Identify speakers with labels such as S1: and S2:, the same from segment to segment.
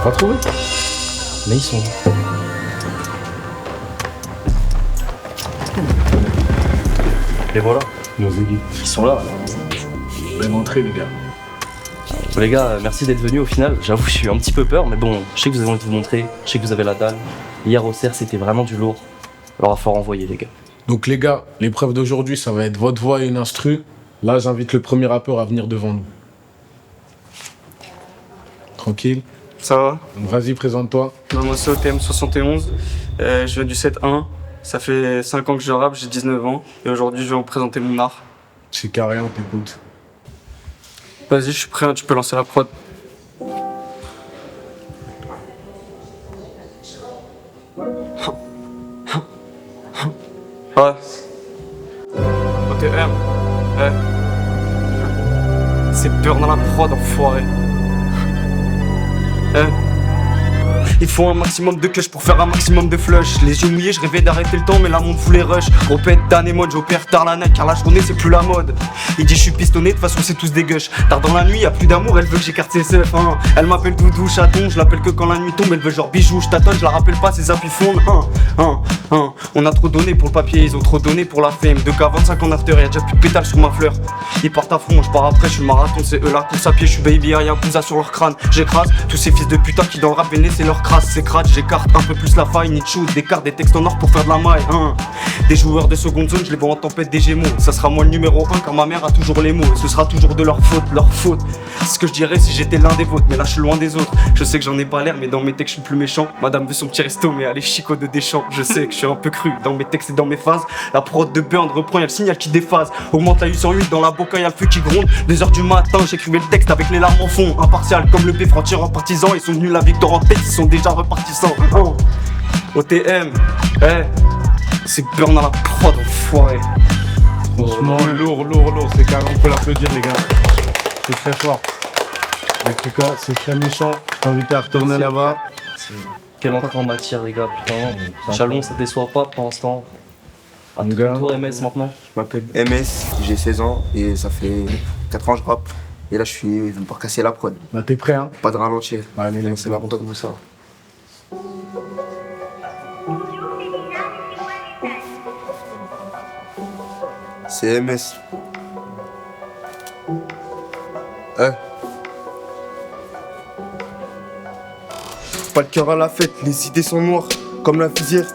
S1: Pas trouvé?
S2: Mais ils sont là. Et voilà,
S1: Nos aiguilles.
S2: ils sont là.
S1: Belle entrée, les gars.
S2: Bon, les gars, merci d'être venus au final. J'avoue, j'ai eu un petit peu peur, mais bon, je sais que vous avez envie de vous montrer. Je sais que vous avez la dalle. Hier au CERF, c'était vraiment du lourd. Alors, il va falloir envoyer, les gars.
S1: Donc les gars, l'épreuve d'aujourd'hui, ça va être votre voix et une instru. Là, j'invite le premier rappeur à venir devant nous. Tranquille.
S3: Ça va?
S1: Donc, vas-y, présente-toi.
S3: Moi c'est OTM 71, je viens du 7-1, ça fait 5 ans que je rappe, j'ai 19 ans et aujourd'hui je vais vous présenter mon art.
S1: C'est carré, on t'écoute.
S3: Vas-y, je suis prêt, tu peux lancer la prod. Ouais. OTM, c'est peur dans la prod, enfoiré. Il faut un maximum de clutch pour faire un maximum de flush. Les yeux mouillés, je rêvais d'arrêter le temps, mais la montre fout les rush. Repète Dan et mode, j'opère tard la night, car la journée c'est plus la mode. Il dit je suis pistonné, de toute façon c'est tous des gueuches. Tard dans la nuit, y'a plus d'amour, elle veut que j'écarte ses seufs. Elle m'appelle doudou, chaton, je l'appelle que quand la nuit tombe. Elle veut genre bijou, je tâtonne, je la rappelle pas, ses appuis fondent. On a trop donné pour le papier, ils ont trop donné pour la fame. 2K25 en after, y'a déjà plus de pétales sur ma fleur. Ils partent à fond, je pars après, je suis le marathon, c'est eux la course à pied, je suis baby, y'a un cousin sur leur crâne. J'écrase tous ces fils de putain qui dans le rap véné, c'est leur crasse, c'est crade, j'écarte un peu plus la faille, ni de shoot, des cartes, des textes en or pour faire de la maille. Des joueurs de seconde zone, je les vois en tempête des gémeaux. Ça sera moi le numéro 1 car ma mère a toujours les mots. Et ce sera toujours de leur faute, leur faute. C'est ce que je dirais si j'étais l'un des vôtres, mais là je suis loin des autres. Je sais que j'en ai pas l'air, mais dans mes textes je suis le plus méchant. Madame veut son petit resto, mais allez chico de Deschamps. Je sais que je suis un peu cru dans mes textes et dans mes phases. La prod de Burn reprend, y'a le signal qui déphase. Augmente la 808 dans la boca, y'a le feu qui gronde. 2h du matin, j'écrivais le texte avec les larmes en fond. Impartial comme le P franc-tireur partisan. Ils sont venus la victoire en tête, ils sont déjà repartissants. OTM, c'est Burn dans la prod, enfoiré.
S1: Franchement, lourd, c'est carré, on peut l'applaudir, les gars. C'est très fort. En tout cas, c'est très méchant. Je t'invite à retourner là-bas.
S2: Quelle entrée en matière, les gars, putain. Chalon, ça déçoit pas pour l'instant. À
S1: Mon
S2: ton
S1: gars.
S2: tour, MS maintenant.
S4: Je m'appelle MS, j'ai 16 ans et ça fait 4 ans que je rappe. Et là, je suis venu pour casser la prod.
S1: Là, t'es prêt, hein?
S4: Pas de ralentir.
S1: Allez,
S4: C'est pas content comme ça. C'est MS. Pas le cœur à la fête, les idées sont noires, comme la visière.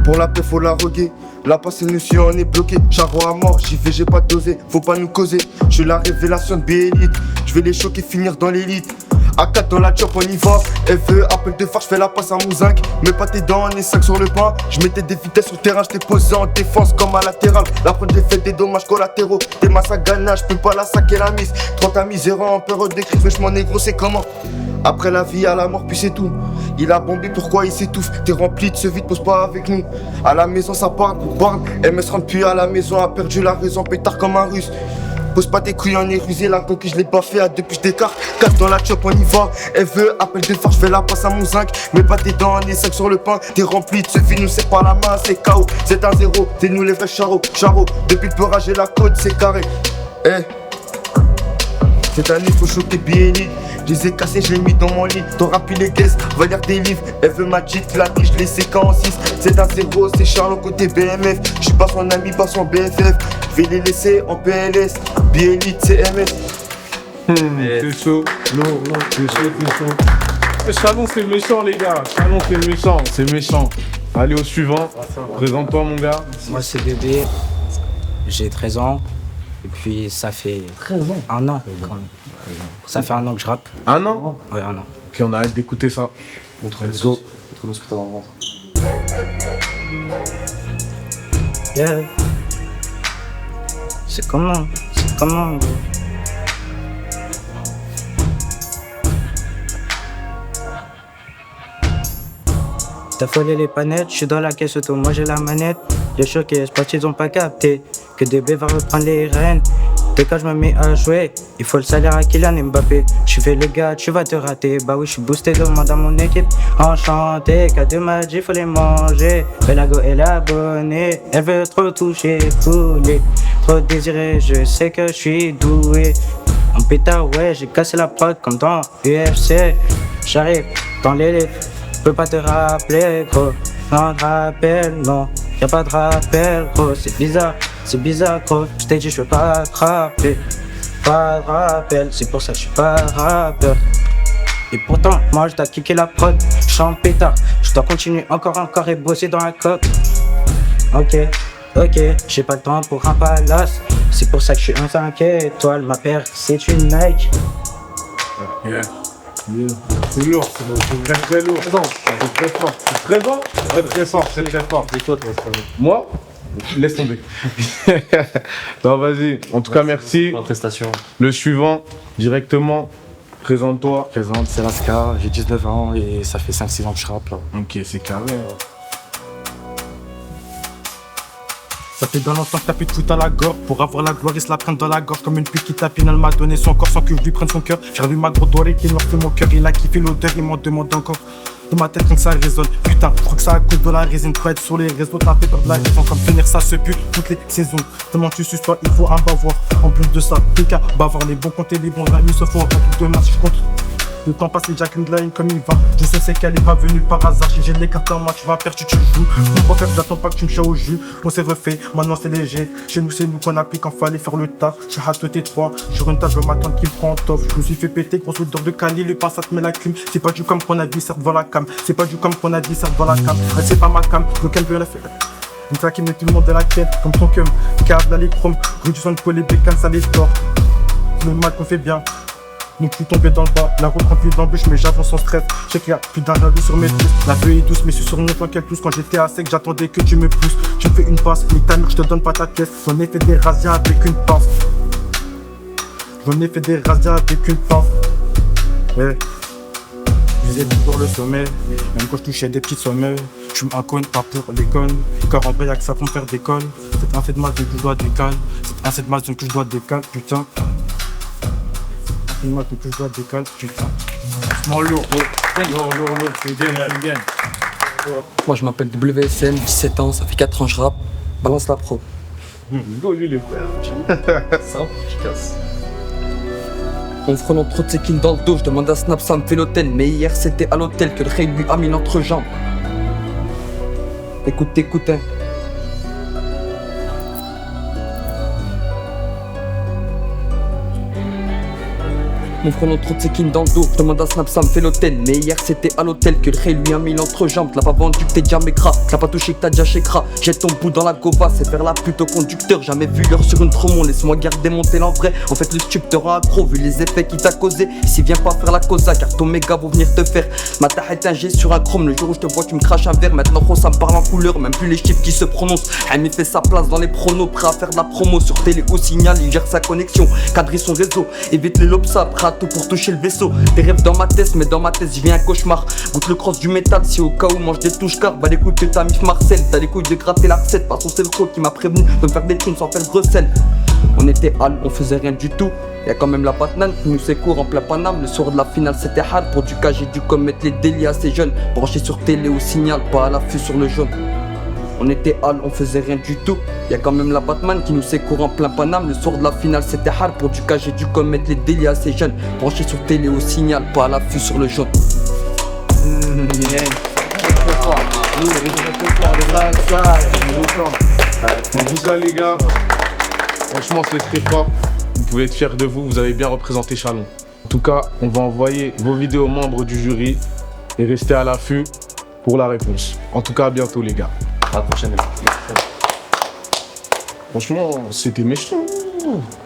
S4: Pour la paix, faut la reguer. La passe et monsieur on est bloqué. Charron à mort, j'y vais, j'ai pas dosé. Faut pas nous causer. Je suis la révélation de B-Elite. Je vais les choquer, finir dans l'élite. A4 dans la chop, on y va. FE, appel de phare, je fais la passe à mon zinc. Mets pas tes dents, on est 5 sur le pain. Je mettais des vitesses sur le terrain, je t'ai posé en défense comme à latéral. La prod j'ai fait des dommages collatéraux. T'es masse à gana, je peux pas la saquer la mise. 30 à miséreux en période de crise, mais je m'en ai gros, c'est comment? Après la vie, à la mort, puis c'est tout. Il a bombé, pourquoi il s'étouffe? T'es rempli de ce vide, pose pas avec nous. À la maison, ça parle, borne. MS rentre plus à la maison, a perdu la raison, pétard comme un russe. Pose pas tes couilles, on est rusé, la conquête je l'ai pas fait, à depuis je décarte. 4 dans la chop, on y va. Elle veut, appel de phare, je fais la passe à mon zinc. Mets pas tes dents, on est 5 sur le pain. T'es rempli de ce vide, nous c'est pas la main, c'est KO. C'est un 0, t'es nous les vrais charros. Depuis le peurage et la côte, c'est carré. Cette année, faut choquer B-Elite. Je les ai cassés, je les mis dans mon lit. T'auras plus les caisses, va lire des livres. Elle veut ma cheat, la niche, je les séquence en 6. C'est un 0, c'est Charles côté BMF. Je suis pas son ami, pas son BFF. Je vais les laisser en PLS. B-Elite, c'est MS.
S1: C'est chaud, lourd, c'est chaud. Chalon, c'est méchant, les gars. Chalon, c'est méchant. Allez au suivant. Présente-toi, mon gars.
S5: Moi, c'est Bébé, j'ai 13 ans. Et puis, ça fait
S2: 13 ans.
S5: un an quand même. Ça fait un an que je rappe.
S1: Un an?
S5: Ouais, un an.
S1: Ok, on arrête d'écouter ça.
S2: Montre-nous ce que t'as dans le ventre.
S5: Yeah. C'est comment? Gros. T'as volé les panettes, je suis dans la caisse auto, moi j'ai la manette. Les choqués, c'est parce qu'ils ont pas capté que DB va reprendre les rênes. Dès que je me mets à jouer, il faut le salaire à Kylian Mbappé. Je fais le gars, tu vas te rater. Bah oui, je suis boosté, demande à mon équipe. Enchanté, K2 m'a dit, faut les manger. Belago est l'abonné, elle veut trop toucher, couler. Trop désiré, je sais que je suis doué. En pétard, ouais, j'ai cassé la prod comme dans UFC. J'arrive dans les livres. Je peux pas te rappeler, gros. Non, de rappel, non. Y'a pas de rappel, gros. C'est bizarre, gros. Je t'ai dit, je peux pas te rappeler. Pas de rappel, c'est pour ça que je suis pas rappeur. Et pourtant, moi je dois kicker la prod. Je suis en pétard. Je dois continuer encore et bosser dans la coque. Ok, j'ai pas le temps pour un palace. C'est pour ça que je suis un 5 étoiles. Ma paire, c'est une Nike.
S1: Yeah. C'est lourd, c'est très lourd. C'est très fort. C'est très fort. Très fort, c'est très fort.
S2: C'est toi, toi.
S1: Moi, laisse tomber. Non, vas-y. En tout cas, merci.
S2: Pour la prestation.
S1: Le suivant, directement, présente-toi.
S6: Présente, c'est Laska, j'ai 19 ans et ça fait 5-6 ans que je rappe là.
S1: Ok, c'est carré.
S6: Ça fait dans longtemps que t'as pu te foutre à la gorge. Pour avoir la gloire, ils se la prennent dans la gorge. Comme une pute qui tapine, elle m'a donné son corps sans que je lui prenne son cœur. J'ai revu ma grosse dorée qui noire fait mon cœur. Il a kiffé l'odeur, il m'en demande encore. Dans ma tête, quand ça résonne. Putain, je crois que ça a coûté de la résine. Pour être sur les réseaux, t'as fait peur de la raison. Comme finir, ça se pue toutes les saisons. Tellement tu suces, toi, il faut un bavoir. En plus de ça, t'es qu'à bavard. Les bons comptes et les bons amis se font en toute de match. Je compte. Le temps passe, les Jack Line comme il va. Je sais c'est qu'elle est pas venue par hasard. Si j'ai les cartes en main, tu vas perdre, tu joues. Mon frère, j'attends pas que tu me chies au jus. On s'est refait, maintenant c'est léger. Chez nous, c'est nous qu'on applique quand fallait faire le taf. Je suis hâte T3, sur une table, je m'attends qu'il prend en top. Je me suis fait péter, gros soudeur de Cali, le passat met la clim. C'est pas du comme qu'on a dit, certes devant la cam. C'est pas du comme qu'on a dit, certes devant la cam. C'est pas ma cam, donc elle veut la faire. Une fois qu'il met tout le monde de la quête, comme son cum. Câble à l'échrome, rue du son pour les bécanes, ça les tord. Le mal qu'on fait bien. Donc je suis tombé dans le bas, la route remplie d'embûches mais j'avance sans stress. Je sais qu'il y a plus d'un jaloux sur mes pouces. La feuille est douce mais je suis sur mon temps qu'elle tousse. Quand j'étais à sec j'attendais que tu me pousses. Tu me fais une passe, nique ta mère, je te donne pas ta pièce. J'en ai fait des razzias avec une pince. J'en ai fait des razzias avec une pince. Ouais. Je visais toujours le sommet, même quand je touchais des petites sommets. Je suis un conne, pas pour les connes. Car en vrai y'a que ça pour me faire des connes. C'est un fait de masse donc je dois décaler. C'est un fait de masse donc je dois décaler, putain. Moi que je dois décaler, putain.
S1: Lourd, c'est bien.
S7: Moi je m'appelle WSM, 17 ans, ça fait 4 ans que je rappe. Balance la pro.
S1: Go lui les frères.
S2: Simple, efficace.
S7: En frôlant trop de séquines dans le dos, je demande à Snap, ça me fait l'hôtel. Mais hier c'était à l'hôtel que le rey lui a mis l'entrejambe. Écoute, hein. Mon frôlant trop de séquines dans le dos, je demande à Snap, ça me fait l'hôtel. Mais hier c'était à l'hôtel que le rey lui a mis l'entrejambe. T'as pas vendu que t'es déjà mécra, t'as pas touché que t'as déjà chécra. Jette ton bout dans la gova, c'est faire la pute au conducteur. Jamais vu l'heure sur une tromon, laisse-moi garder mon tel en vrai. En fait le stup te rend accro, vu les effets qu'il t'a causé. Ici viens pas faire la cosa, car ton méga vont venir te faire. Ma taille un G sur un chrome, le jour où je te vois tu me craches un verre. Maintenant gros ça me parle en couleur, même plus les chiffres qui se prononcent. Ami fait sa place dans les pronos, prêt à faire de la promo. Sur télé au signal, il gère sa connexion, cadrer son réseau. Évite les lobes, prêt à tout pour toucher le vaisseau. Des rêves dans ma tête, mais dans ma tête, j'y viens un cauchemar. Goûte le cross du métal, si au cas où mange des touches car. Bah les couilles que t'as mis Marcel, t'as les couilles de gratter la recette. Par son c'est le croc qui m'a prévenu de me faire des thunes sans faire le recel. On était hal, on faisait rien du tout. Y'a quand même la patenane qui nous sécourt en plein Paname. Le soir de la finale c'était hard. Pour du cas j'ai dû commettre les délits assez jeunes. Branché sur télé au signal, pas à l'affût sur le jaune. On était hal, on faisait rien du tout. Y'a quand même la Batman qui nous sécourt en plein Paname. Le soir de la finale c'était hard. Pour du cas j'ai dû commettre les délits assez jeunes. Branché sur télé au signal, pas à l'affût sur le jaune.
S1: Tout ça les gars, franchement c'est très fort. Vous pouvez être fiers de vous, vous avez bien représenté Chalon. En tout cas, on va envoyer vos vidéos aux membres du jury et rester à l'affût pour la réponse. En tout cas, à bientôt les gars.
S2: À la prochaine.
S1: Franchement, c'était méchant.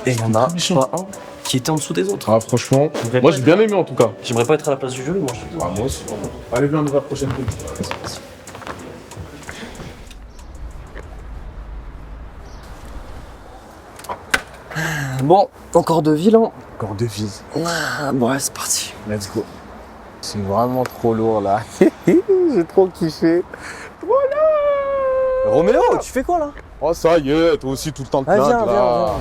S2: Et il y en a pas un qui était en dessous des autres.
S1: Ah franchement,
S2: J'aimerais
S1: moi
S2: pas
S1: j'ai bien aimé en tout cas.
S2: J'aimerais pas être à la place du jury, moi je te dis.
S1: Ah moi aussi. Allez viens, on va à la prochaine fois.
S7: Bon, encore de ville, hein.
S6: Encore de vie.
S7: Ah, bon, ouais, c'est parti.
S6: Let's go. C'est vraiment trop lourd là. J'ai trop kiffé.
S7: Roméo, tu fais quoi là?
S1: Oh ça y est, toi aussi tout le temps de
S7: Ah,
S1: plainte
S7: viens,
S1: là.
S7: viens.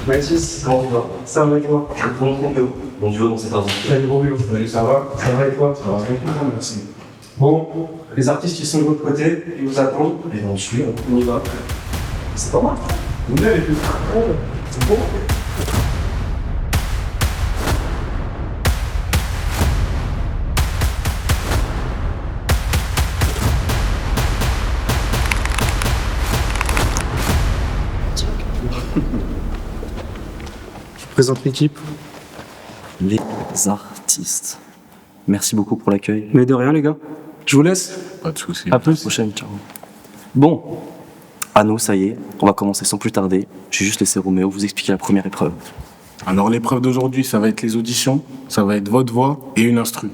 S2: Mathis, comment tu vas?
S5: Ça va et toi?
S2: Bon duo dans cette aventure.
S6: Salut Romeo. Ça va? Ça va et toi? Ça va bien, merci. Bon, les artistes qui sont de votre côté, ils vous attendent.
S2: Et on suit, hein.
S6: On y va.
S2: C'est pas mal.
S6: Vous venez les plus. C'est bon. Je présente l'équipe.
S2: Les artistes. Merci beaucoup pour l'accueil.
S6: Mais de rien les gars. Je vous laisse.
S1: Pas de soucis.
S6: À plus.
S2: Prochaine, ciao. Bon, à nous, ça y est, on va commencer sans plus tarder. Je vais juste laisser Roméo vous expliquer la première épreuve.
S8: Alors l'épreuve d'aujourd'hui, ça va être les auditions, ça va être votre voix et une instru.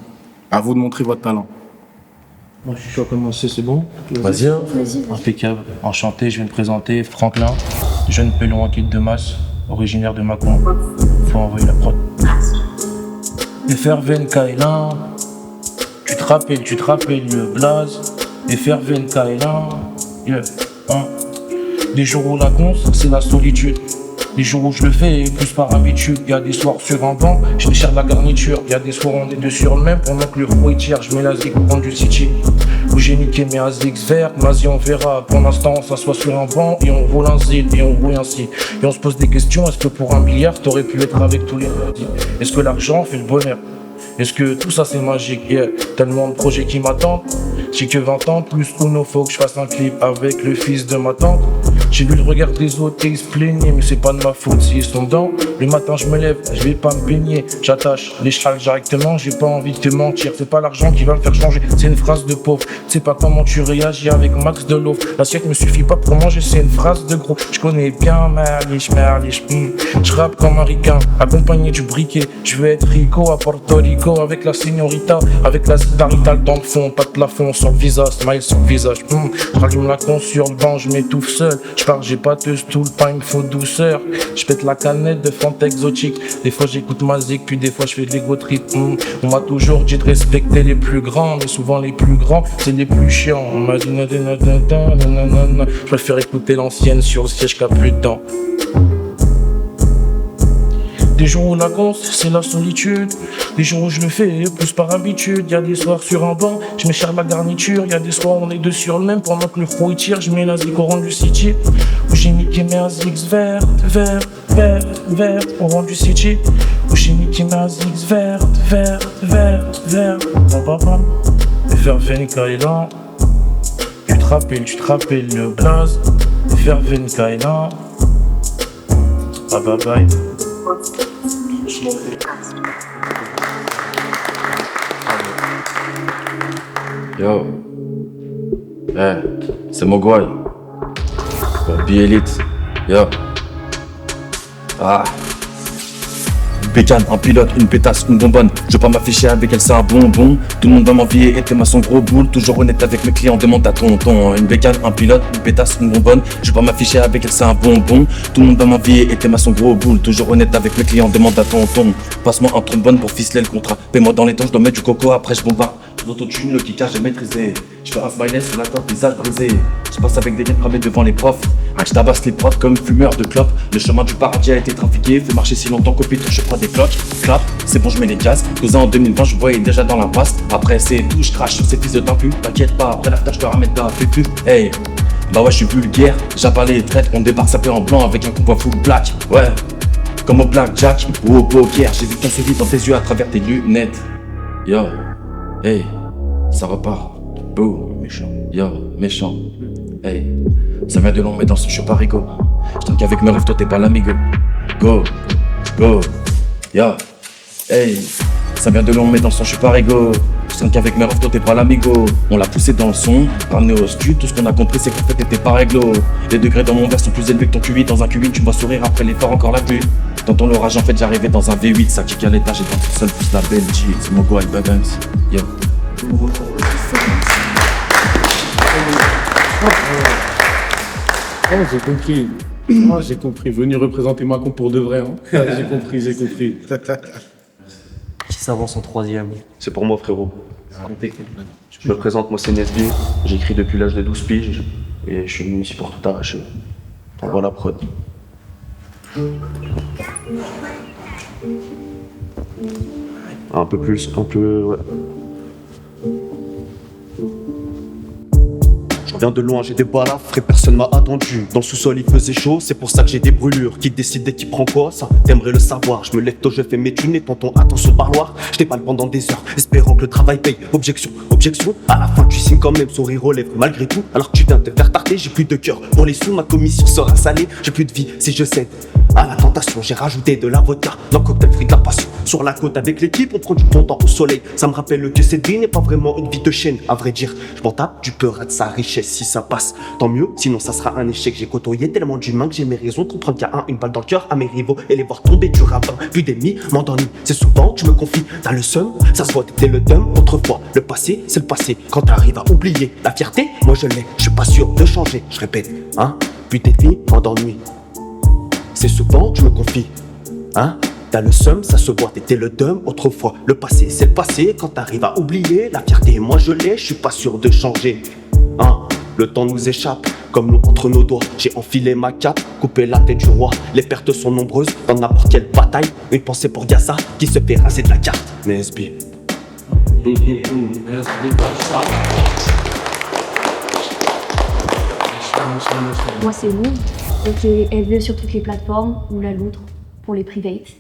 S8: À vous de montrer votre talent.
S6: Moi, je suis chaud à commencer, c'est bon?
S1: Vas-y, hein.
S6: Impeccable. Enchanté, je vais me présenter. Franklin, jeune pelon en kit de masse, originaire de Mâcon. Faut envoyer la prod. FRVN Kaelan, tu te rappelles le blaze. FRVN Kaelan, yeah, hein. Des jours où la conce, c'est la solitude. Les jours où je le fais, plus par habitude. Y'a des soirs sur un banc, je me cherche la garniture. Y'a des soirs on est deux sur le même, pendant que le fruit tire, je mets la zig au du city. Où j'ai niqué mes ASICS verts, vas-y on verra. Pour l'instant on s'assoit sur un banc et on roule un zil et on roule ainsi. Et on se pose des questions, est-ce que pour 1 milliard t'aurais pu être avec tous les lundis? Est-ce que l'argent fait le bonheur? Est-ce que tout ça c'est magique? Yeah. Tellement de projets qui m'attendent. J'ai que 20 ans, plus Uno, faut que je fasse un clip avec le fils de ma tante. J'ai vu le regard des autres et ils se plaignaient, mais c'est pas de ma faute s'ils sont dedans. Le matin je me lève, je vais pas me baigner. J'attache les chevals directement, j'ai pas envie de te mentir. C'est pas l'argent qui va me faire changer, c'est une phrase de pauvre. Tu sais pas comment tu réagis avec Max de l'eau. L'assiette me suffit pas pour manger, c'est une phrase de gros. Je connais bien Merlich, je rappe comme un ricain, accompagné du briquet. Je veux être Rico à Porto Rico avec la señorita, avec la zidarital dans le fond, pas de plafond sur le visage, smile sur le visage. Je rallume la con sur le banc, je m'étouffe seul. Je parle, j'ai pas de tout le temps, il me faut douceur. Je pète la canette de Fanta exotique. Des fois j'écoute ma zik, puis des fois je fais de l'ego trip. On m'a toujours dit de respecter les plus grands, mais souvent les plus grands, c'est les plus chiants. On m'a dit je préfère écouter l'ancienne sur le siège qu'a plus de temps. Des jours où la conce, c'est la solitude. Des jours où je le fais, plus par habitude. Y'a des soirs sur un banc, je me cherche la garniture. Y'a des soirs où on est deux sur le même, pendant que le fruit tire, je mets la zik au rang du city. Où j'ai niqué mes ASICS vertes, au rang du city. Où j'ai niqué mes ASICS vertes. FRVN Kaelan, tu te rappelles le blaze. FRVN Kaelan, bye bye.
S9: Yo, c'est Mogwai. Elite. Yo. Une bécane, un pilote, une pétasse, une bonbonne. Je veux pas m'afficher avec elle, c'est un bonbon. Tout le monde va m'envier et t'es ma son gros boule. Toujours honnête avec mes clients, demande à tonton. Une bécane, un pilote, une pétasse, une bonbonne. Je veux pas m'afficher avec elle, c'est un bonbon. Tout le monde va m'envier et t'es ma son gros boule. Toujours honnête avec mes clients, demande à tonton. Passe-moi un trombone pour ficeler le contrat. Paie-moi dans les temps, je dois mettre du coco, après je bombarde. L'autotune, le kickage, j'ai maîtrisé. Je fais un smiley sur la tête, visage brisé. Je passe avec des liens cramés devant les profs. Je tabasse les profs comme fumeur de clope. Le chemin du paradis a été trafiqué. Fait marcher si longtemps qu'au piton, je prends des cloches. Clap, c'est bon, je mets les jazz. Cousin en 2020, je voyais déjà dans l'impasse. Après, c'est tout, je crache sur ces fils de d'impus. T'inquiète pas, après la tâche, je te ramène ta fufu. Hey, bah ouais, je suis vulgaire. J'appelle les traites, on débarque sapé en blanc avec un convoi full black. Ouais, comme au blackjack ou au poker. J'ai vu ton sourire dans tes yeux à travers tes lunettes. Yo, hey, ça repart. Boum, méchant. Yo, méchant. Hey, ça vient de long, mais dans ce je suis pas rigo. Je t'en qu'avec mes rêves, toi t'es pas l'amigo. Go, yo, hey, ça vient de long, mais dans ce je suis pas rigo. Je t'en qu'avec mes rêves, toi t'es pas l'amigo. On l'a poussé dans le son, ramené au studio. Tout ce qu'on a compris, c'est qu'en fait t'étais pas réglo. Les degrés dans mon verre sont plus élevés que ton QI. Dans un QI, tu vas sourire après l'effort, encore la pluie. Dans ton orage, en fait, j'arrivais dans un V8. Ça kick à l'étage et dans tout seul, plus la Belgique. C'est mon go, Bagams. Yo.
S1: Oh, j'ai compris. Oh, j'ai compris. Venu représenter Mâcon pour de vrai. Hein. J'ai compris.
S2: Qui s'avance en troisième? C'est pour moi, frérot. Je me présente, moi c'est Nesby. J'écris depuis l'âge de 12 piges et je suis venu ici pour tout arracher. On voit la prod.
S10: Un peu plus, un peu... Ouais. Je reviens de loin, j'ai des balafres et personne m'a attendu. Dans le sous-sol il faisait chaud, c'est pour ça que j'ai des brûlures. Qui décide dès qui prend quoi, ça t'aimerais le savoir. Je me lève tôt, je fais mes thunes et tonton attend son parloir. Je déballe pendant des heures, espérant que le travail paye. Objection, objection, à la fin tu signes quand même, sourire aux lèvres malgré tout. Alors que tu viens te faire tarter, j'ai plus de cœur pour les sous, ma commission sera salée. J'ai plus de vie si je cède à la tentation, j'ai rajouté de la vodka dans le cocktail fruit de la passion. Sur la côte avec l'équipe, on prend du bon temps au soleil. Ça me rappelle que cette vie n'est pas vraiment une vie de chaîne. À vrai dire, je m'en tape du peur de sa richesse. Si ça passe, tant mieux, sinon ça sera un échec. J'ai côtoyé tellement d'humains que j'ai mes raisons de comprendre qu'il y a une balle dans le cœur à mes rivaux et les voir tomber du ravin. Puis d'ennemis m'endormis, c'est souvent que je me confie. T'as le seum, ça se voit, t'étais le dumb autrefois. Le passé, c'est le passé. Quand t'arrives à oublier la fierté, moi je l'ai. Je suis pas sûr de changer, je répète, hein. Puis d'ennemis m'endormis. C'est souvent que je me confie, hein. T'as le seum, ça se voit, t'étais le dumb autrefois. Le passé, c'est le passé, quand t'arrives à oublier la fierté, moi je l'ai, je suis pas sûr de changer, hein. Le temps nous échappe, comme nous entre nos doigts. J'ai enfilé ma cape, coupé la tête du roi. Les pertes sont nombreuses, dans n'importe quelle bataille. Une pensée pour Gaza, qui se fait raser de la carte. Mais SB.
S11: Moi c'est Lou, qui est élevée sur toutes les plateformes, ou la loutre pour les privates.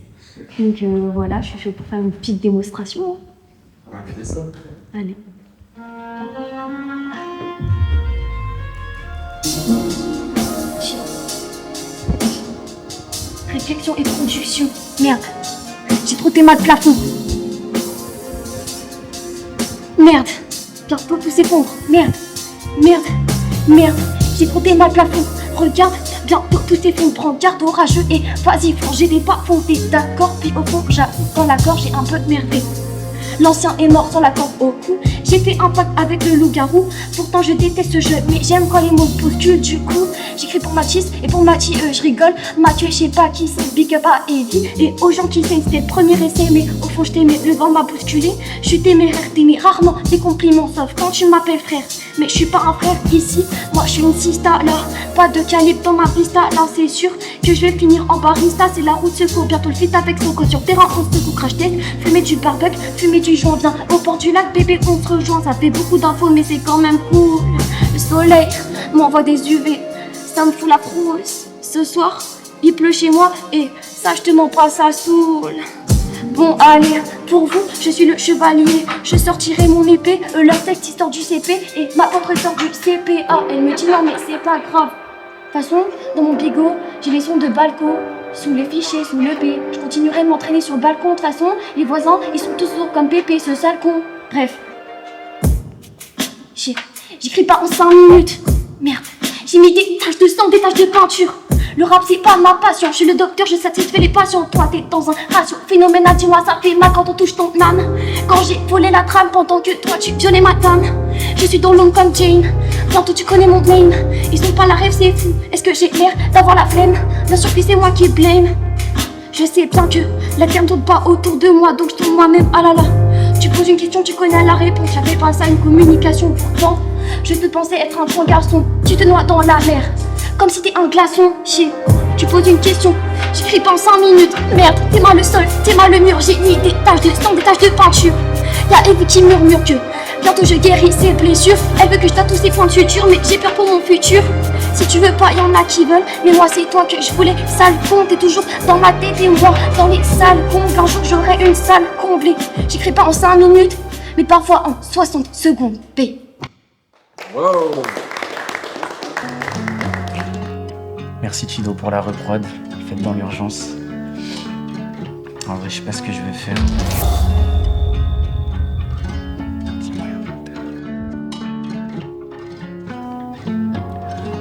S11: Donc voilà, je suis chaud pour faire une petite démonstration. Allez. Réflexion et production. Merde, j'ai trotté mal de plafond. Merde, bientôt tout s'effondre. Merde, merde, merde, j'ai trotté mal de plafond. Regarde, bientôt tout s'effondre. Prends garde au rageux et vas-y, franc, j'ai des pas fondés. D'accord, puis au fond, j'avoue, dans la gorge, j'ai un peu merdé. L'ancien est mort sans la corde au cou. J'ai fait un pacte avec le loup-garou. Pourtant je déteste ce jeu, mais j'aime quand les mots bousculent. Du coup, j'écris pour Mathis et pour Mathieu, je rigole. Mathieu, je sais pas qui c'est, big up à Eddie. Et aux gens qui saignent, c'était le premier essai. Mais au fond, je t'aimais, le vent m'a bousculé. Je suis téméraire, t'aimais rarement des compliments, sauf quand tu m'appelles frère. Mais je suis pas un frère ici, moi je suis une sista là. Pas de calibre dans ma vista, là c'est sûr que je vais finir en barista. C'est la route secours, bientôt le fit avec son code sur terrain. On se secoue, crash tech, fumer du barbecue, fumer du joint. Viens au port du lac, bébé, on se rejoint. Ça fait beaucoup d'infos, mais c'est quand même cool. Le soleil m'envoie des UV, ça me fout la frousse. Ce soir, il pleut chez moi et ça, je te mens pas, ça saoule. Bon allez, pour vous, je suis le chevalier. Je sortirai mon épée, leur texte histoire du CP. Et ma propre sort du CPA. Elle me dit non mais c'est pas grave. De toute façon, dans mon bigot, j'ai les sons de balcon. Sous les fichiers, sous le P. Je continuerai de m'entraîner sur le balcon. De toute façon, les voisins, ils sont tous sourds comme Pépé, ce sale con. Bref. J'écris pas en 5 minutes. Merde, j'ai mis des taches de sang, des taches de peinture. Le rap c'est pas ma passion, je suis le docteur, je satisfais les patients. Toi t'es dans un ratio phénoménal, dis-moi ça fait mal quand on touche ton âme. Quand j'ai volé la trame pendant que toi tu violais ma dame. Je suis dans l'ombre comme Jane, bientôt tu connais mon name. Ils ont pas la rêve, c'est fou, est-ce que j'ai l'air d'avoir la flemme? Bien sûr que c'est moi qui blâme. Je sais bien que la terre ne tourne pas autour de moi, donc je tourne moi-même, ah là là. Tu poses une question, tu connais la réponse, j'avais pas ça une communication. Pourtant, je te pensais être un grand garçon, tu te noies dans la mer. Comme si t'es un glaçon, chier. Tu poses une question, j'écris pas en 5 minutes. Merde, t'es mal le sol, t'es mal le mur. J'ai mis des taches de sang, des taches de peinture. Y'a Evie qui murmure que bientôt je guéris ses blessures. Elle veut que je tatoue ses points de suture, mais j'ai peur pour mon futur. Si tu veux pas, y'en a qui veulent, mais moi c'est toi que je voulais. Sale con, t'es toujours dans ma tête et moi dans les salles combles. Un jour j'aurai une salle comblée. J'écris pas en 5 minutes, mais parfois en 60 secondes. P.
S1: Wow.
S12: Merci Chido pour la reprod, faite dans l'urgence. En vrai, je sais pas ce que je vais faire.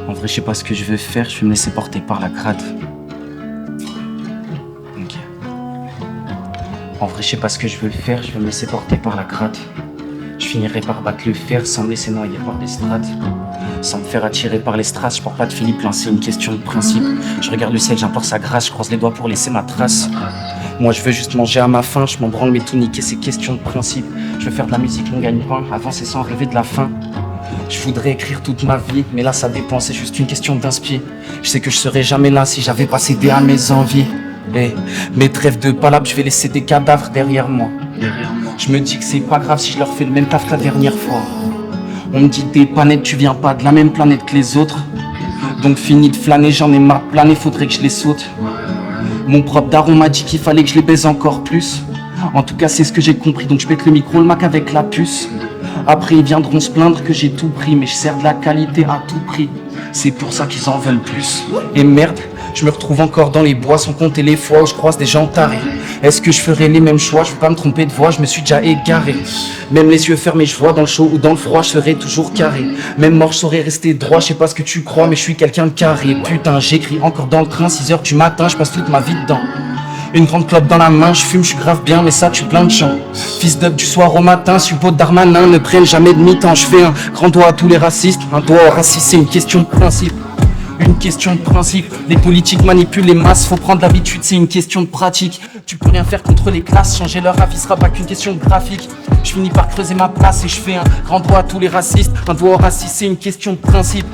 S12: En vrai, je sais pas ce que je vais faire, je vais me laisser porter par la crade. Ok. En vrai, je sais pas ce que je veux faire, je vais me laisser porter par la crade. Je finirai par battre le fer sans me laisser noyer par des strates. Sans me faire attirer par les strass, je porte pas de Philippe, lancer une question de principe. Je regarde le ciel, j'implore sa grâce, je croise les doigts pour laisser ma trace. Moi je veux juste manger à ma faim, je m'en branle mais tout niquer, c'est question de principe. Je veux faire de la musique, mon gagne-pain, avancer sans rêver de la fin. Je voudrais écrire toute ma vie, mais là ça dépend, c'est juste une question d'inspi. Je sais que je serais jamais là si j'avais pas cédé à mes envies. Et mes trêves de palabres, je vais laisser des cadavres derrière moi. Je me dis que c'est pas grave si je leur fais le même taf que la dernière fois. On me dit t'es pas net, tu viens pas de la même planète que les autres. Donc fini de flâner, j'en ai marre de planer, faudrait que je les saute. Mon propre daron m'a dit qu'il fallait que je les baise encore plus. En tout cas c'est ce que j'ai compris, donc je pète le micro, le Mac avec la puce. Après ils viendront se plaindre que j'ai tout pris, mais je sers de la qualité à tout prix. C'est pour ça qu'ils en veulent plus. Et merde, je me retrouve encore dans les bois sans compter les fois où je croise des gens tarés. Est-ce que je ferai les mêmes choix? Je veux pas me tromper de voix, je me suis déjà égaré. Même les yeux fermés, je vois dans le chaud ou dans le froid, je serai toujours carré. Même mort, je saurais rester droit, je sais pas ce que tu crois, mais je suis quelqu'un de carré. Putain, j'écris encore dans le train, 6h du matin, je passe toute ma vie dedans. Une grande clope dans la main, je fume, je suis grave bien, mais ça tue plein de gens. Fils d'up du soir au matin, suppôt Darmanin, ne prennent jamais de mi-temps. Je fais un grand doigt à tous les racistes, un doigt au raciste, c'est une question de principe. Une question de principe, les politiques manipulent les masses, faut prendre l'habitude, c'est une question de pratique. Tu peux rien faire contre les classes, changer leur avis sera pas qu'une question de graphique. Je finis par creuser ma place et je fais un grand doigt à tous les racistes, un doigt au raciste, c'est une question de principe.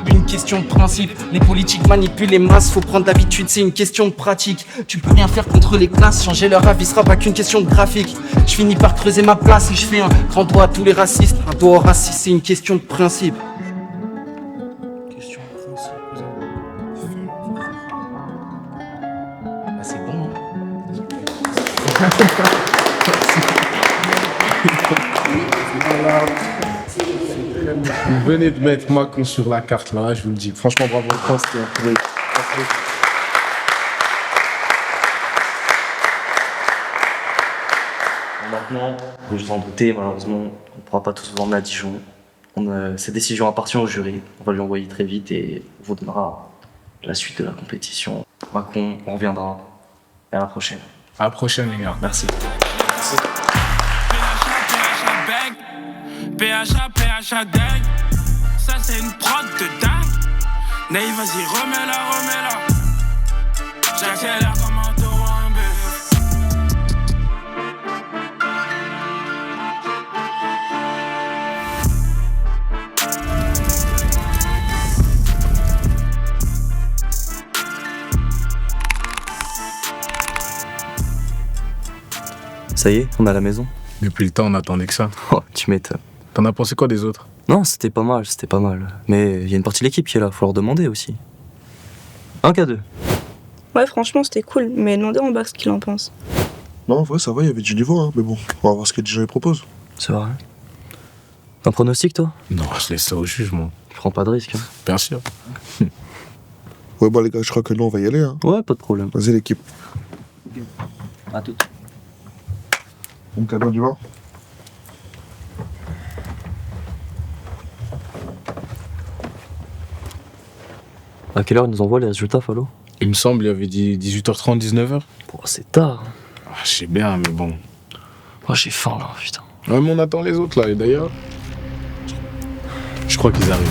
S12: Une question de principe, les politiques manipulent les masses, faut prendre l'habitude, c'est une question de pratique. Tu peux rien faire contre les classes, changer leur avis sera pas qu'une question de graphique. Je finis par creuser ma place et je fais un grand doigt à tous les racistes, un doigt au raciste, c'est une question de principe. Bah c'est bon,
S1: Vous venez de mettre Macron sur la carte là, je vous le dis. Franchement, bravo, France, c'était un peu.
S2: Maintenant, vous vous en doutez, malheureusement, on ne pourra pas tous vous emmener à Dijon. Cette décision appartient au jury. On va lui envoyer très vite et on vous donnera la suite de la compétition. Macron, on reviendra. Et à la prochaine.
S1: À la prochaine, les gars.
S2: Merci.
S13: PHA dingue, ça c'est une prod de dingue. Ney, vas-y, remets-la. J'accélère comme un taureau en bœuf.
S2: Ça y est, on est à la maison.
S8: Depuis le temps, on attendait que ça.
S2: Oh, tu m'étonnes.
S8: T'en as pensé quoi des autres?
S2: Non, c'était pas mal. Mais il y a une partie de l'équipe qui est là, faut leur demander aussi. 1K2.
S14: Ouais, franchement, c'était cool, mais demandez en bas ce qu'il en pense.
S15: Non, en vrai, ça va, il y avait du niveau, hein, mais bon, on va voir ce que les gens proposent.
S2: C'est vrai. Un pronostic, toi?
S8: Non, je laisse ça au jugement.
S2: Tu prends pas de risque, hein?
S8: Bien sûr.
S15: Ouais, bah les gars, je crois que là, on va y aller, hein.
S2: Ouais, pas de problème.
S15: Vas-y, l'équipe.
S2: À tout.
S15: Mon cadeau du vent.
S2: À quelle heure ils nous envoient les résultats, Falo?
S8: Il me semble, il avait dit 18h30, 19h.
S2: Oh, c'est tard.
S8: Je sais bien, mais bon.
S2: Oh, j'ai faim là, putain.
S8: Ouais, mais on attend les autres là, et d'ailleurs, je crois qu'ils arrivent.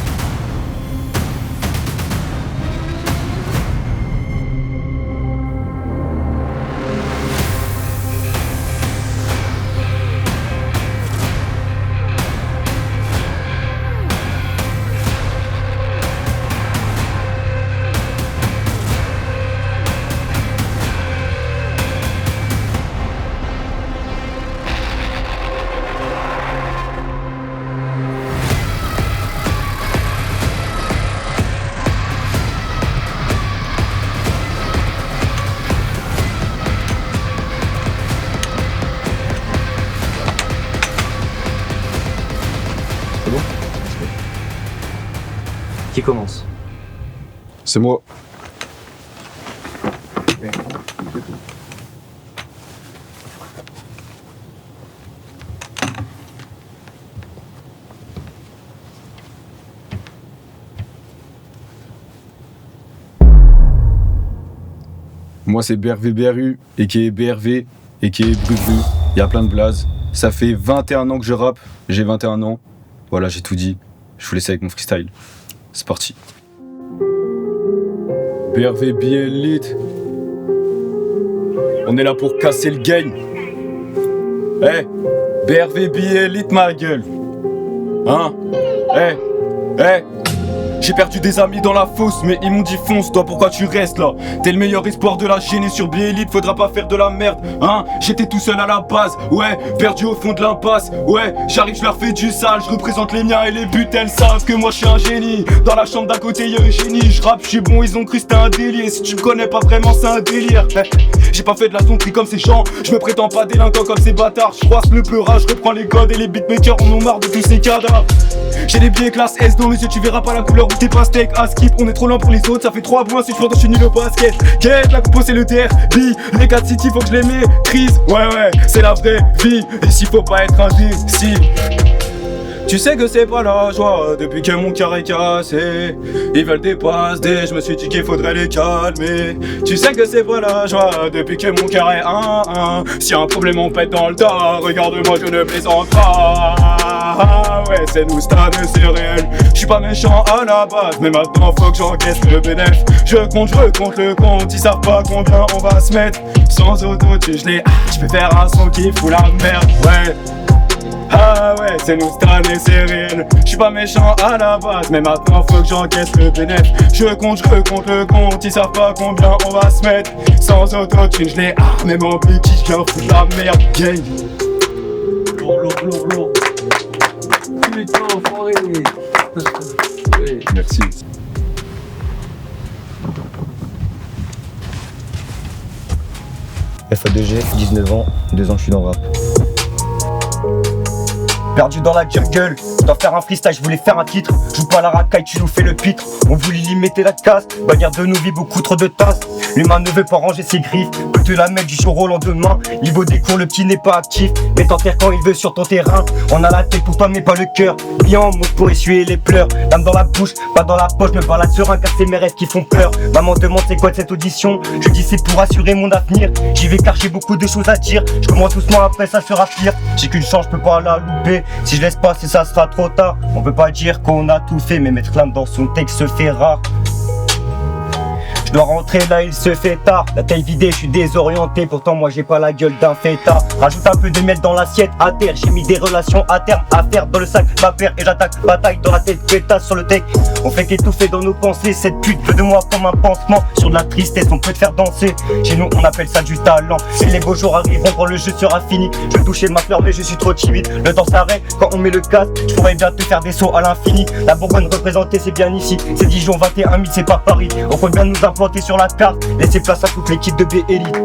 S2: Qui commence?
S15: C'est moi.
S16: Moi c'est BRVBRU, et qui est BRV, et qui est Bruvru. Il y a plein de blazes. Ça fait 21 ans que je rappe, j'ai 21 ans. Voilà, j'ai tout dit. Je vous laisse avec mon freestyle. C'est parti. BRVB Elite. On est là pour casser le game. Eh, BRVB Elite ma gueule. Hein? J'ai perdu des amis dans la fosse, mais ils m'ont dit fonce, toi pourquoi tu restes là? T'es le meilleur espoir de la gêner sur Biélite, faudra pas faire de la merde, hein? J'étais tout seul à la base, ouais, perdu au fond de l'impasse, ouais, j'arrive, je leur fais du sale, je représente les miens et les buts, elles savent que moi je suis un génie. Dans la chambre d'à côté y'a Eugénie, je rappe, je suis bon, ils ont cru c'était un délire. Si tu me connais pas vraiment, c'est un délire. J'ai pas fait de la sonnerie comme ces gens, je me prétends pas délinquant comme ces bâtards. Je croise le pleurage, je reprends les codes et les beatmakers en ont marre de tous ces cadavres. J'ai des billets classe S dans les yeux, tu verras pas la couleur où t'es pas steak. À skip, on est trop loin pour les autres, ça fait 3 points si je je suis nul au basket. Get, la compo c'est le DRB, les 4 City faut que je les maîtrise. Ouais, c'est la vraie vie, et s'il faut pas être indécis. Tu sais que c'est pas la joie depuis que mon cœur est cassé. Ils veulent des passes D, je me suis dit qu'il faudrait les calmer. Tu sais que c'est pas la joie depuis que mon cœur est 1-1. Si un problème on pète dans le tas, regarde-moi je ne plaisante pas. Ah ouais c'est nous stade c'est réel. J'suis pas méchant à la base, mais maintenant faut que j'encaisse le bénéf. Je compte le compte, ils savent pas combien on va se mettre. Sans auto-tune j'peux faire un son qui fout la merde, ouais. Ah ouais, c'est nous Stan et c'est réel. J'suis pas méchant à la base, mais maintenant faut que j'encaisse le bénéf. Je compte le compte, ils savent pas combien on va se mettre. Sans autotune, j'l'ai même en béquille, j'viens foutre la merde, gang.
S7: Lourd. Putain, enfoiré.
S16: Merci.
S10: FA2G, 19 ans, 2 ans je suis dans le rap. Perdu dans la jungle, je dois faire un freestyle, je voulais faire un titre. Joue pas à la racaille, tu nous fais le pitre. On voulait limiter la casse, bannière de nos vies, beaucoup trop de tasses. L'humain ne veut pas ranger ses griffes, peut te la mettre du jour au lendemain. Niveau des cours, le petit n'est pas actif, mais t'enterre quand il veut sur ton terrain. On a la tête pour toi mais pas le cœur, bien en mode pour essuyer les pleurs. L'âme dans la bouche, pas dans la poche, me balade serein car c'est mes rêves qui font peur. Maman demande c'est quoi de cette audition, je dis c'est pour assurer mon avenir. J'y vais car j'ai beaucoup de choses à dire, je commence doucement après ça sera pire. J'ai qu'une chance, je peux pas la louper, si je laisse passer ça sera trop tard. On peut pas dire qu'on a tout fait, mais mettre l'âme dans son texte se fait rare. Je dois rentrer là, il se fait tard. La taille vidée, je suis désorienté. Pourtant, moi, j'ai pas la gueule d'un fêtard. Rajoute un peu de miel dans l'assiette à terre. J'ai mis des relations à terme à faire dans le sac. Ma paire et j'attaque. Bataille dans la tête, pétasse sur le deck. On fait qu'étouffer dans nos pensées. Cette pute veut de moi comme un pansement. Sur de la tristesse, on peut te faire danser. Chez nous, on appelle ça du talent. Et les beaux jours arriveront quand le jeu sera fini. Je veux toucher ma fleur, mais je suis trop timide. Le temps s'arrête quand on met le casque. Je pourrais bien te faire des sauts à l'infini. La Bourgogne représentée, c'est bien ici. C'est Dijon 21 000, c'est pas Paris. On peut bien nous implanter sur la carte, laissez place à toute l'équipe de B-Elite.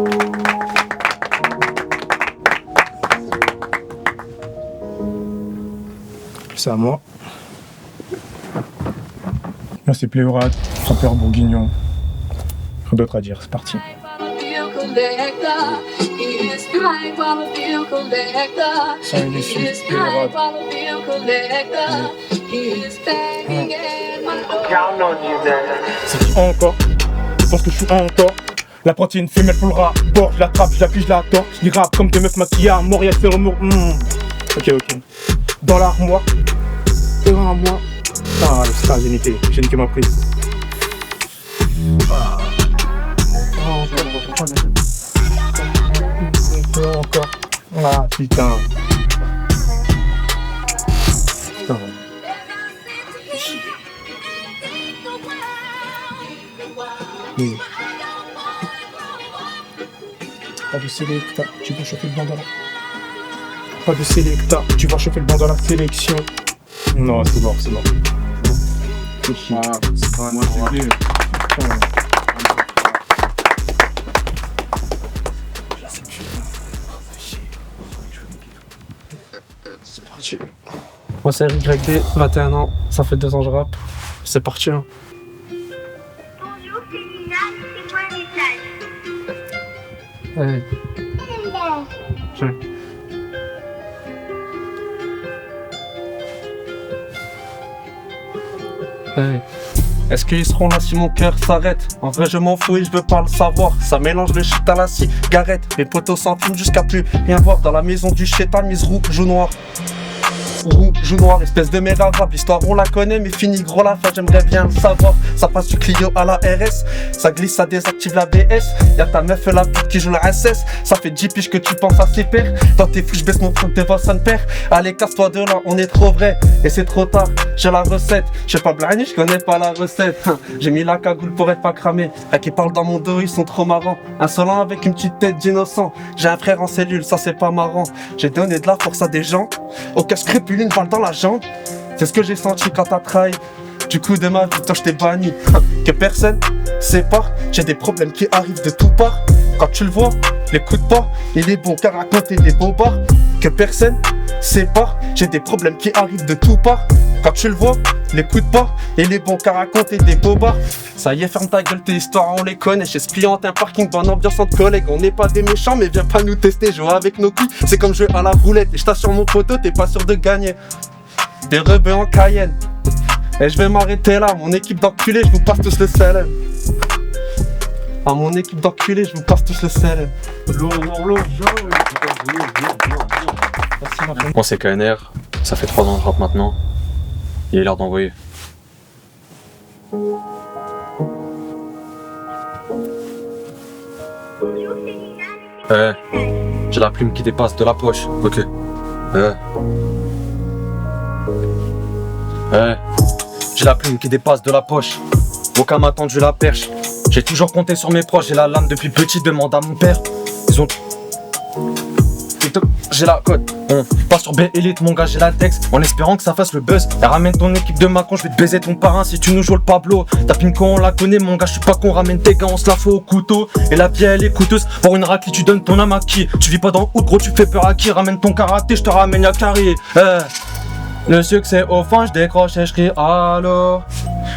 S6: C'est à moi. Là c'est Pléorade, chanteur bourguignon. Rien d'autre à dire, c'est parti. Ça il est ici, Pléorade. C'est qui encore? Je pense que je suis encore. La pointe une femelle pour le rapport. Je l'attrape, je la pige, je la torche. Je rappe comme des meufs maquillées à Montréal, c'est le mot. Ok. Dans l'armoire. Et un mois. Ah, le stade, j'ai niqué ma prise. Encore. Ah, putain. Oui. Pas de sélecta, tu vas chauffer le banc dans la... Pas de sélecta, tu vas chauffer le banc dans la sélection. Non, c'est mort. Ah, moi c'est clé. C'est parti.
S17: Moi c'est YD, 21 ans, ça fait 2 ans que je rappe. C'est parti hein. Ouais. Ouais. Est-ce qu'ils seront là si mon cœur s'arrête? En vrai je m'en fous et je veux pas le savoir. Ça mélange le shit à la cigarette. Mes potos s'en fument jusqu'à plus rien voir. Dans la maison du chétan, mise rouge ou noir. rouge ou noir, espèce de méga rap. L'histoire on la connaît mais fini gros la fin, j'aimerais bien le savoir. Ça passe du Clio à la RS, ça glisse, ça désactive la BS. Y'a ta meuf la pute qui joue la SS. Ça fait 10 piges que tu penses à ses pères. Dans tes fous j'baisse mon truc devant son père. Allez casse-toi de là, on est trop vrai. Et c'est trop tard, j'ai la recette. J'sais pas blagner, j'connais pas la recette. J'ai mis la cagoule pour être pas cramé. Là qui parlent dans mon dos, ils sont trop marrants. Insolent avec une petite tête d'innocent. J'ai un frère en cellule, ça c'est pas marrant. J'ai donné de la force à des gens. Aucun scrupule, une balle dans la jambe. C'est ce que j'ai senti quand t'as trahi. Du coup de ma vie, toi j't'ai banni. Que personne sépare. J'ai des problèmes qui arrivent de tout part. Quand tu le vois, l'écoute pas. Il est bon qu'à raconter des bobards. Que personne sépare. J'ai des problèmes qui arrivent de tout part. Quand tu le vois, l'écoute pas. Il est bon qu'à raconter des bobards. Ça y est, ferme ta gueule, tes histoires on les connaît. Chez Spliant, un parking, bonne ambiance entre collègues. On n'est pas des méchants, mais viens pas nous tester. Jouer avec nos couilles, c'est comme jouer à la roulette. Et je t'assure mon poteau, t'es pas sûr de gagner. Des rebeux en Cayenne. Et je vais m'arrêter là, mon équipe d'enculés, je vous passe tous le salam. À mon équipe d'enculés, je vous passe tous le salam.
S18: Moi c'est KNR, ça fait 3 ans que je rappe maintenant. Il a l'air d'envoyer. J'ai la plume qui dépasse de la poche, ok.
S3: J'ai la plume qui dépasse de la poche. Aucun m'a tendu la perche. J'ai toujours compté sur mes proches. J'ai la lame depuis petit, demande à mon père. Ils ont... J'ai la cote. On passe sur B-Elite, mon gars, j'ai la texte. En espérant que ça fasse le buzz. Et ramène ton équipe de Macron, je vais te baiser ton parrain si tu nous joues le Pablo. Ta pinko, on la connaît, mon gars, je suis pas con. Ramène tes gars, on se la faut au couteau. Et la vie, elle est coûteuse. Pour une raclée, tu donnes ton âme à qui? Tu vis pas dans le hood, gros, tu fais peur à qui? Ramène ton karaté, je te ramène à carré. Le succès au fond, je décroche et je crie allô.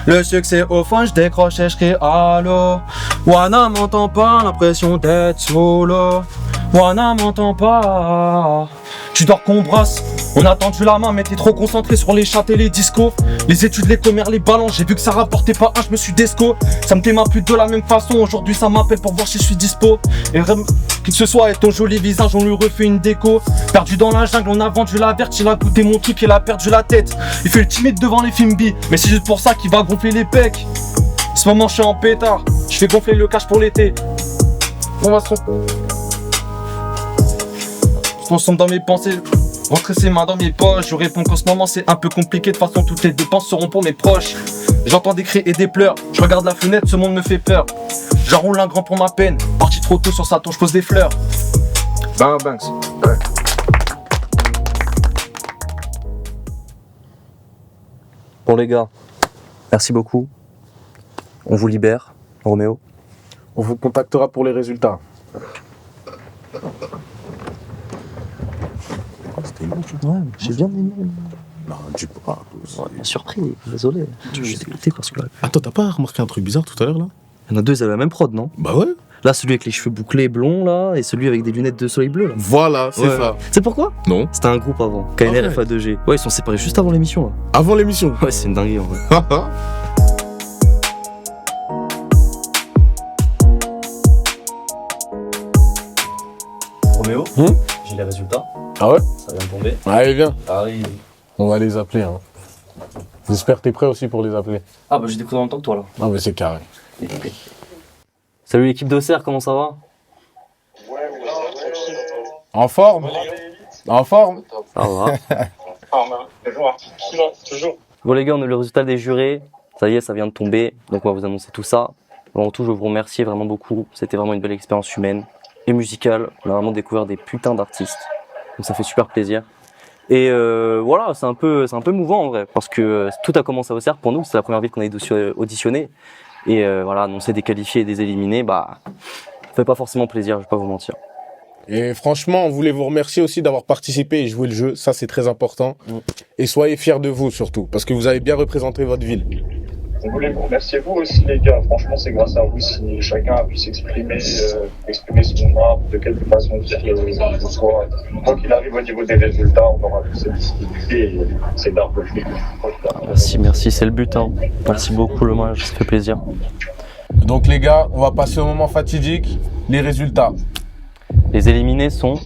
S3: Le succès au fond, je décroche et je crie allô. Wana m'entend pas, l'impression d'être solo. Wana m'entend pas. Tu dors qu'on brasse. On a tendu la main mais t'es trop concentré sur les chats et les discos. Les études, les commères, les ballons. J'ai vu que ça rapportait pas un, je me suis desco. Ça me fait ma pute de la même façon. Aujourd'hui ça m'appelle pour voir si je suis dispo. Et qui que ce soit et ton joli visage, on lui refait une déco. Perdu dans la jungle, on a vendu la verte. Il a goûté mon truc, il a perdu la tête. Il fait le timide devant les films B. Mais c'est juste pour ça qu'il va gonfler les pecs. En ce moment je suis en pétard. Je fais gonfler le cash pour l'été. On va se consomme dans mes pensées. Rentrer ses mains dans mes poches. Je réponds qu'en ce moment c'est un peu compliqué. De toute façon toutes les dépenses seront pour mes proches. J'entends des cris et des pleurs. Je regarde la fenêtre, ce monde me fait peur. J'enroule un grand pour ma peine. Parti trop tôt sur sa tour, je pose des fleurs. Bang bangs. Ouais.
S2: Bon les gars, merci beaucoup. On vous libère, Roméo.
S1: On vous contactera pour les résultats.
S2: Ouais, j'ai bien aimé.
S1: Non, dis pas.
S2: Ouais, surpris, désolé. Je suis dégoûté parce que...
S1: Attends, t'as pas remarqué un truc bizarre tout à l'heure là?
S2: Il y en a deux, ils avaient la même prod, non?
S1: Bah ouais.
S2: Là, celui avec les cheveux bouclés blonds là, et celui avec des lunettes de soleil bleu là.
S1: Voilà, c'est ça.
S2: C'est pourquoi?
S1: Non.
S2: C'était un groupe avant. KNR
S1: ouais.
S2: FA2G. Ouais, ils sont séparés juste avant l'émission là.
S1: Avant l'émission?
S2: Ouais, c'est une dinguerie en vrai. Roméo, j'ai les résultats.
S1: Ah ouais?
S2: Ça vient de tomber.
S1: Allez, viens.
S2: Arrive.
S1: On va les appeler. Hein. J'espère que t'es prêt aussi pour les appeler.
S2: Ah bah j'ai découvert en même temps que toi là.
S1: Non mais c'est carré.
S2: Salut l'équipe d'Auxerre, comment ça va?
S1: En forme? En forme?
S2: Ça va. Bon les gars, on a le résultat des jurés. Ça y est, ça vient de tomber. Donc on va vous annoncer tout ça. Avant tout, je veux vous remercier vraiment beaucoup. C'était vraiment une belle expérience humaine et musicale. On a vraiment découvert des putains d'artistes. Donc ça fait super plaisir. Et voilà, c'est un peu mouvant en vrai, parce que tout a commencé à Auxerre pour nous. C'est la première ville qu'on a auditionné. Et voilà, annoncer des qualifiés et des éliminés, bah, ça fait pas forcément plaisir, je vais pas vous mentir.
S1: Et franchement, on voulait vous remercier aussi d'avoir participé et joué le jeu. Ça, c'est très important. Et soyez fiers de vous surtout, parce que vous avez bien représenté votre ville.
S19: On voulait vous remercier vous aussi les gars, franchement c'est grâce à vous si chacun a pu s'exprimer, exprimer son art, de quelque façon dire que ce soit. Quoi qu'il arrive au niveau des résultats, on aura plus cette visibilité et c'est d'art de jouer.
S2: Merci, c'est le but. Hein. Merci beaucoup le match, ça fait plaisir.
S1: Donc les gars, on va passer au moment fatidique, les résultats.
S2: Les éliminés sont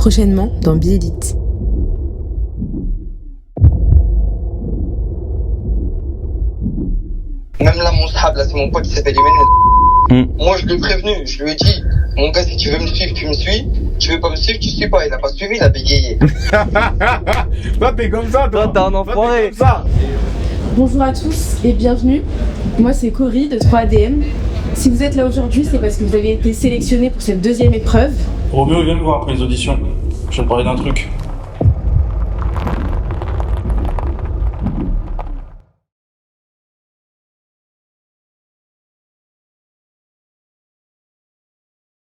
S20: prochainement dans Bi-Élite.
S21: Même là, mon sahab, là, c'est mon pote qui s'appelle Emmanuel. Moi, je l'ai prévenu, je lui ai dit, mon gars, si tu veux me suivre, tu me suis. Tu veux pas me suivre, tu suis pas. Il a pas suivi, il a bégayé.
S1: Toi, t'es comme ça, toi.
S2: T'es un enfoiré.
S20: Bonjour à tous et bienvenue. Moi, c'est Cory de 3ADM. Si vous êtes là aujourd'hui, c'est parce que vous avez été sélectionné pour cette deuxième épreuve.
S6: Roméo, viens me voir après les auditions. Je vais te parler d'un truc.